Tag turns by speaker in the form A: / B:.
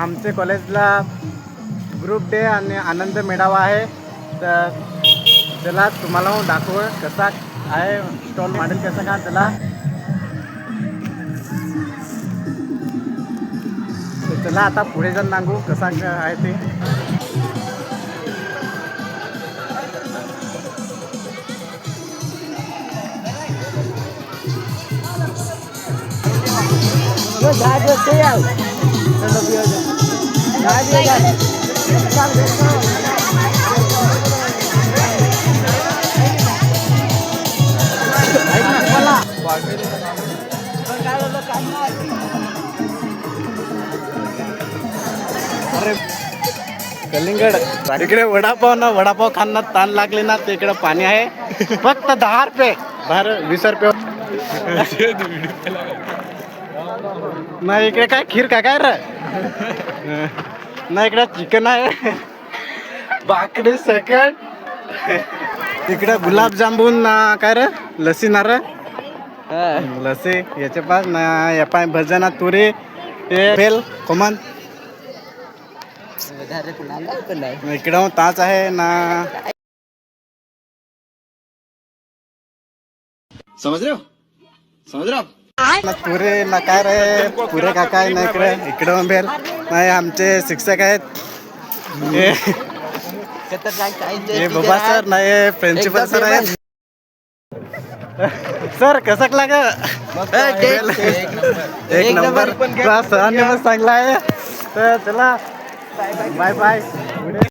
A: आमच्या कॉलेजला group day आणि आनंद मेळावा आहे. तर चला तुम्हाला दाखव कसा आहे स्टॉल मॉडेल कसं का त्याला. चला आता पुढे जाऊन सांगू कसा आहे ते. अरे कलिंगड इकडे वडापाव ना, वडापाव खाना ताण लागले ना, ते इकडे पाणी आहे. फक्त 10 रुपये 20 रुपये. नाही इकडे काय खीर का काय रे. नाही इकडे चिकन आहे, बाकडे सकट. इकडे गुलाबजामुन काय रे, लस्सी नार लस्सी याच्या पास ना, या पाय भजना तुरी फेल कॉमन. इकडं ताच आहे ना. समझ रहे हो ना, पुरे ना काय रे, पुरे का काय नाही इकडे. इकडं बेल नाही, आमचे शिक्षक आहेत हे बाबा सर नाही, प्रिन्सिपल सर आहेत. सर कसं लाग एक नंबर सरांनी पण चांगला आहे. तर चला बाय बाय.